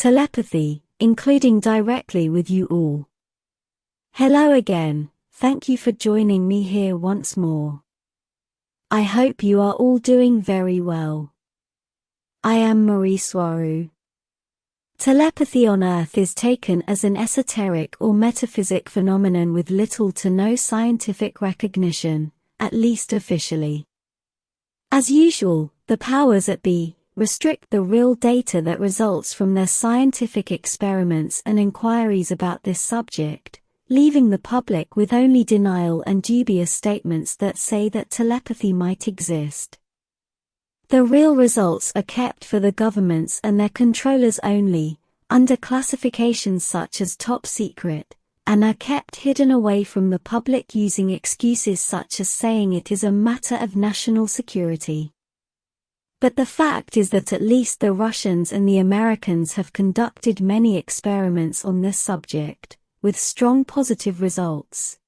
Telepathy, including directly with you all. Hello again, thank you for joining me here once more. I hope you are all doing very well. I am Mari Swaruu. Telepathy on Earth is taken as an esoteric or metaphysic phenomenon with little to no scientific recognition, at least officially. As usual, the powers that be restrict the real data that results from their scientific experiments and inquiries about this subject, leaving the public with only denial and dubious statements that say that telepathy might exist. The real results are kept for the governments and their controllers only, under classifications such as top secret, and are kept hidden away from the public using excuses such as saying it is a matter of national security. But the fact is that at least the Russians and the Americans have conducted many experiments on this subject, with strong positive results.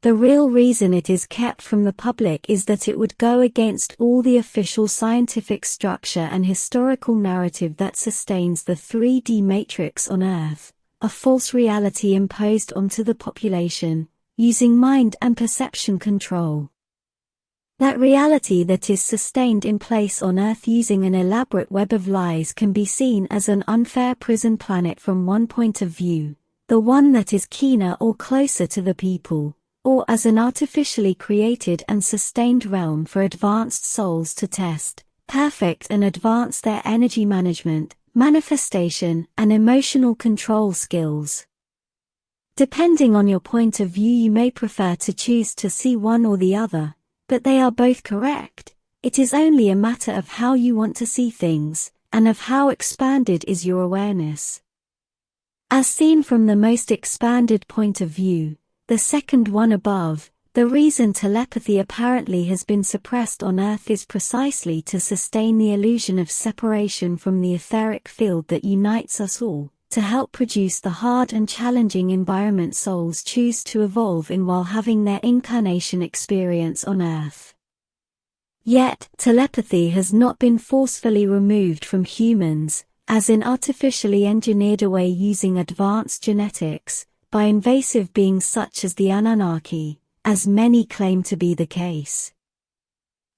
The real reason it is kept from the public is that it would go against all the official scientific structure and historical narrative that sustains the 3D matrix on Earth, a false reality imposed onto the population, using mind and perception control. That reality that is sustained in place on Earth using an elaborate web of lies can be seen as an unfair prison planet from one point of view, the one that is keener or closer to the people, or as an artificially created and sustained realm for advanced souls to test, perfect and advance their energy management, manifestation, and emotional control skills. Depending on your point of view, you may prefer to choose to see one or the other, but they are both correct. It is only a matter of how you want to see things, and of how expanded is your awareness. As seen from the most expanded point of view, the second one above, the reason telepathy apparently has been suppressed on Earth is precisely to sustain the illusion of separation from the etheric field that unites us all, to help produce the hard and challenging environment souls choose to evolve in while having their incarnation experience on Earth. Yet, telepathy has not been forcefully removed from humans, as in artificially engineered away using advanced genetics, by invasive beings such as the Anunnaki, as many claim to be the case.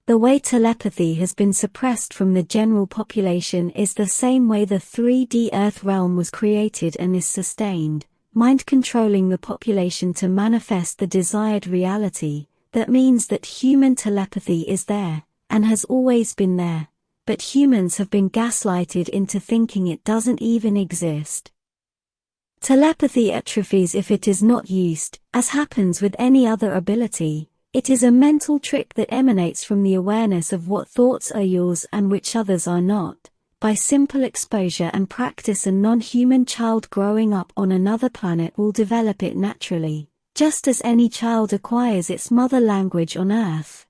The way telepathy has been suppressed from the general population is the same way the 3D Earth realm was created and is sustained, mind controlling the population to manifest the desired reality. That means that human telepathy is there, and has always been there, but humans have been gaslighted into thinking it doesn't even exist. Telepathy atrophies if it is not used, as happens with any other ability. It is a mental trick that emanates from the awareness of what thoughts are yours and which others are not. By simple exposure and practice, a non-human child growing up on another planet will develop it naturally, just as any child acquires its mother language on Earth.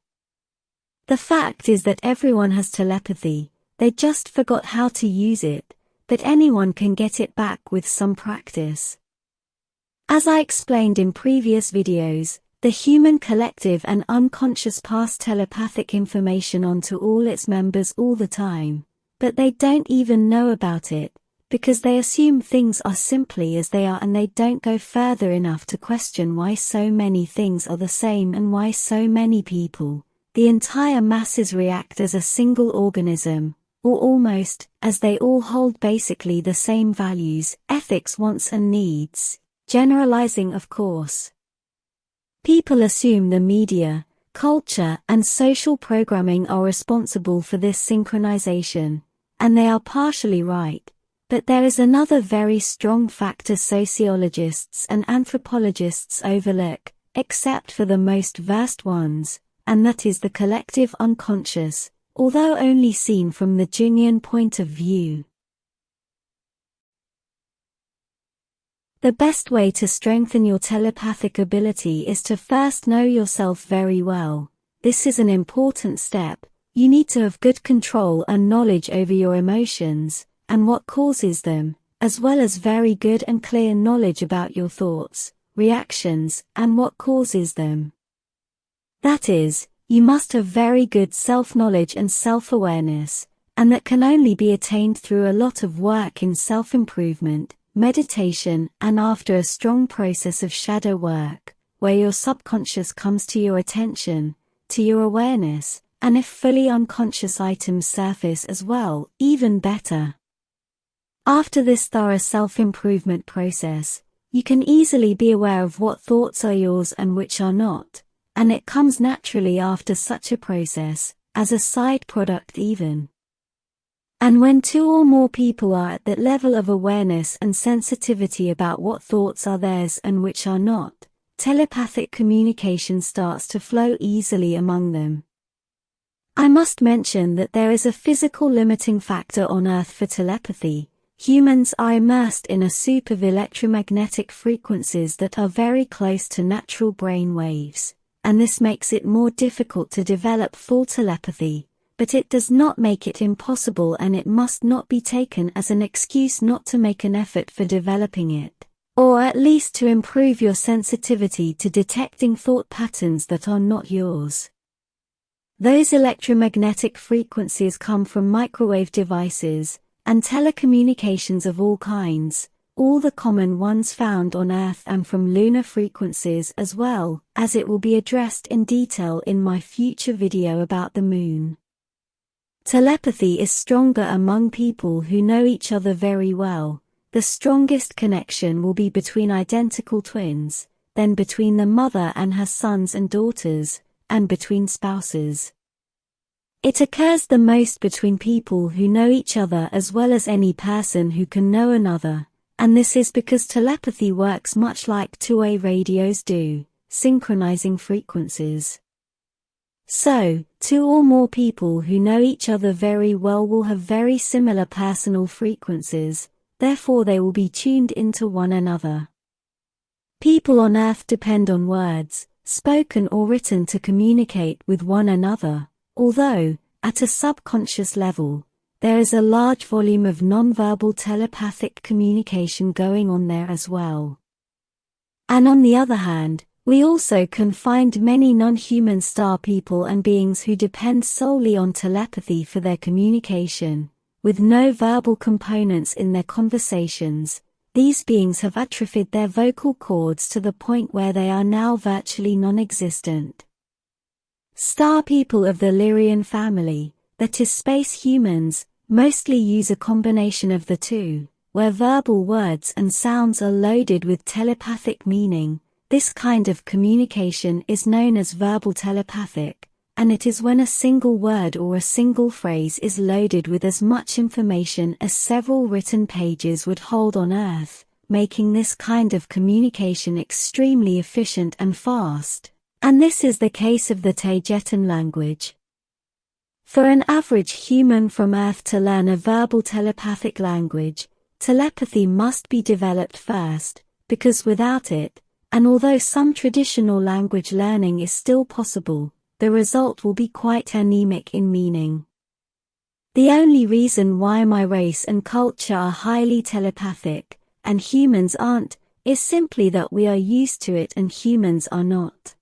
The fact is that everyone has telepathy, they just forgot how to use it, but anyone can get it back with some practice. As I explained in previous videos, the human collective and unconscious pass telepathic information on to all its members all the time, but they don't even know about it, because they assume things are simply as they are and they don't go further enough to question why so many things are the same and why so many people, the entire masses, react as a single organism, or almost, as they all hold basically the same values, ethics, wants and needs, generalizing of course. People assume the media, culture, and social programming are responsible for this synchronization, and they are partially right, but there is another very strong factor sociologists and anthropologists overlook, except for the most versed ones, and that is the collective unconscious, although only seen from the Jungian point of view. The best way to strengthen your telepathic ability is to first know yourself very well. This is an important step. You need to have good control and knowledge over your emotions, and what causes them, as well as very good and clear knowledge about your thoughts, reactions, and what causes them. That is, you must have very good self-knowledge and self-awareness, and that can only be attained through a lot of work in self-improvement, meditation, and after a strong process of shadow work, where your subconscious comes to your attention, to your awareness, and if fully unconscious items surface as well, even better. After this thorough self-improvement process, you can easily be aware of what thoughts are yours and which are not, and it comes naturally after such a process, as a side product even. And when two or more people are at that level of awareness and sensitivity about what thoughts are theirs and which are not, telepathic communication starts to flow easily among them. I must mention that there is a physical limiting factor on Earth for telepathy. Humans are immersed in a soup of electromagnetic frequencies that are very close to natural brain waves, and this makes it more difficult to develop full telepathy, but it does not make it impossible, and it must not be taken as an excuse not to make an effort for developing it, or at least to improve your sensitivity to detecting thought patterns that are not yours. Those electromagnetic frequencies come from microwave devices, and telecommunications of all kinds, all the common ones found on Earth, and from lunar frequencies as well, as it will be addressed in detail in my future video about the moon. Telepathy is stronger among people who know each other very well. The strongest connection will be between identical twins, then between the mother and her sons and daughters, and between spouses. It occurs the most between people who know each other as well as any person who can know another, and this is because telepathy works much like two-way radios do, synchronizing frequencies. So, two or more people who know each other very well will have very similar personal frequencies, therefore they will be tuned into one another. People on Earth depend on words, spoken or written, to communicate with one another. Although, at a subconscious level, there is a large volume of nonverbal telepathic communication going on there as well. And on the other hand, we also can find many non-human star people and beings who depend solely on telepathy for their communication, with no verbal components in their conversations. These beings have atrophied their vocal cords to the point where they are now virtually non-existent. Star people of the Lyrian family, that is space humans, mostly use a combination of the two, where verbal words and sounds are loaded with telepathic meaning. This kind of communication is known as verbal telepathic, and it is when a single word or a single phrase is loaded with as much information as several written pages would hold on Earth, making this kind of communication extremely efficient and fast. And this is the case of the Taygetan language. For an average human from Earth to learn a verbal telepathic language, telepathy must be developed first, because without it, and although some traditional language learning is still possible, the result will be quite anemic in meaning. The only reason why my race and culture are highly telepathic, and humans aren't, is simply that we are used to it and humans are not.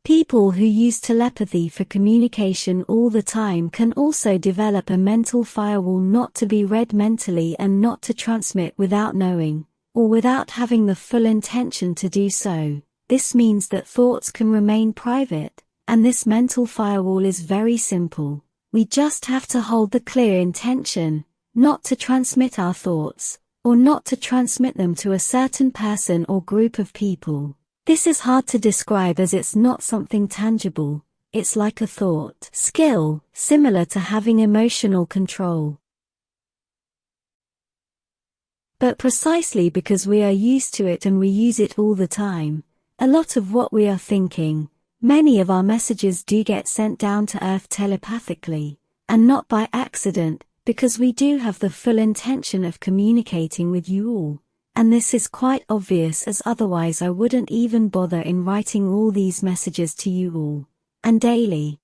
People who use telepathy for communication all the time can also develop a mental firewall not to be read mentally and not to transmit without knowing, or without having the full intention to do so. This means that thoughts can remain private, and this mental firewall is very simple. We just have to hold the clear intention, not to transmit our thoughts, or not to transmit them to a certain person or group of people. This is hard to describe as it's not something tangible, it's like a thought skill, similar to having emotional control. But precisely because we are used to it and we use it all the time, a lot of what we are thinking, many of our messages do get sent down to Earth telepathically, and not by accident, because we do have the full intention of communicating with you all. And this is quite obvious, as otherwise I wouldn't even bother in writing all these messages to you all, and daily.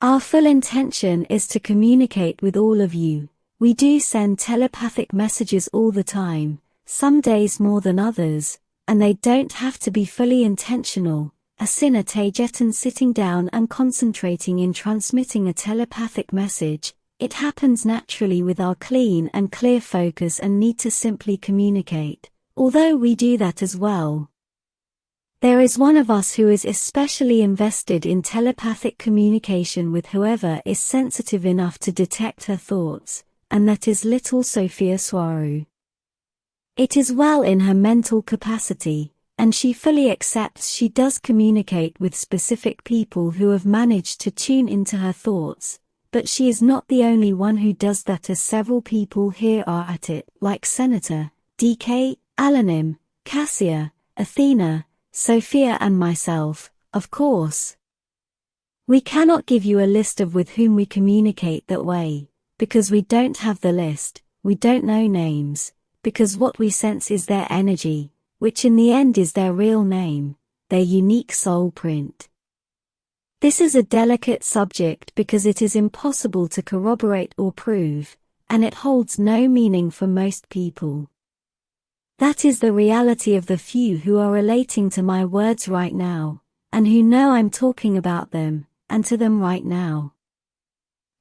Our full intention is to communicate with all of you. We do send telepathic messages all the time, some days more than others, and they don't have to be fully intentional. A Taygetan sitting down and concentrating in transmitting a telepathic message, It happens naturally with our clean and clear focus and need to simply communicate, although we do that as well. There is one of us who is especially invested in telepathic communication with whoever is sensitive enough to detect her thoughts, and that is little Athena Swaruu. It is well in her mental capacity, and she fully accepts she does communicate with specific people who have managed to tune into her thoughts, but she is not the only one who does that, as several people here are at it, like Senator, DK, Alanim, Cassia, Athena, Sophia and myself, of course. We cannot give you a list of with whom we communicate that way, because we don't have the list, we don't know names, because what we sense is their energy, which in the end is their real name, their unique soul print. This is a delicate subject because it is impossible to corroborate or prove, and it holds no meaning for most people. That is the reality of the few who are relating to my words right now, and who know I'm talking about them, and to them right now.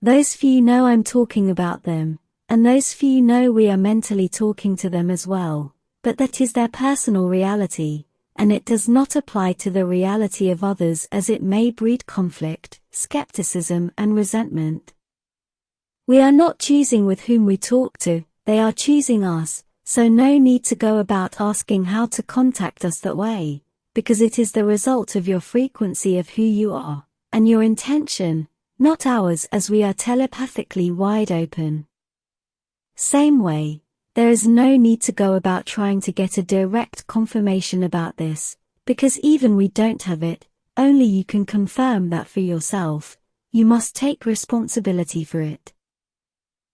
Those few know I'm talking about them, and those few know we are mentally talking to them as well, but that is their personal reality, and it does not apply to the reality of others, as it may breed conflict, skepticism and resentment. We are not choosing with whom we talk to, they are choosing us, so no need to go about asking how to contact us that way, because it is the result of your frequency of who you are, and your intention, not ours, as we are telepathically wide open. Same way, there is no need to go about trying to get a direct confirmation about this, because even we don't have it, only you can confirm that for yourself, you must take responsibility for it.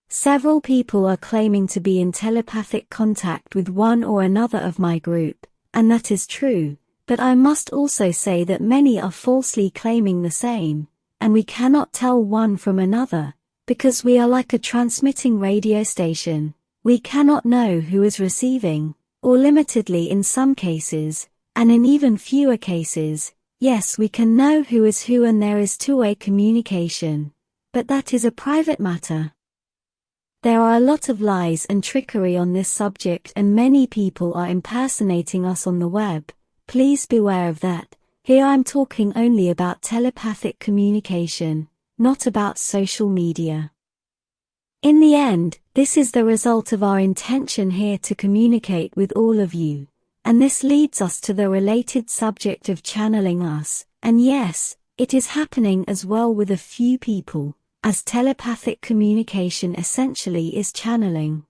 Several people are claiming to be in telepathic contact with one or another of my group, and that is true, but I must also say that many are falsely claiming the same, and we cannot tell one from another, because we are like a transmitting radio station. We cannot know who is receiving, or limitedly in some cases, and in even fewer cases, yes, we can know who is who and there is two-way communication, but that is a private matter. There are a lot of lies and trickery on this subject, and many people are impersonating us on the web. Please beware of that. Here I'm talking only about telepathic communication, not about social media. In the end, this is the result of our intention here to communicate with all of you, and this leads us to the related subject of channeling us, and yes, it is happening as well with a few people, as telepathic communication essentially is channeling.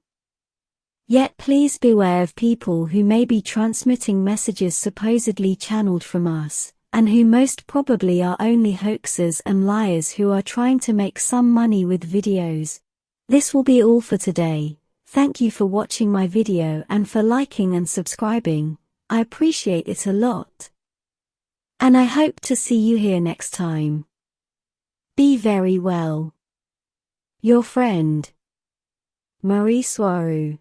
Yet please beware of people who may be transmitting messages supposedly channeled from us, and who most probably are only hoaxers and liars who are trying to make some money with videos. This will be all for today. Thank you for watching my video and for liking and subscribing. I appreciate it a lot. And I hope to see you here next time. Be very well. Your friend, Mari Swaruu.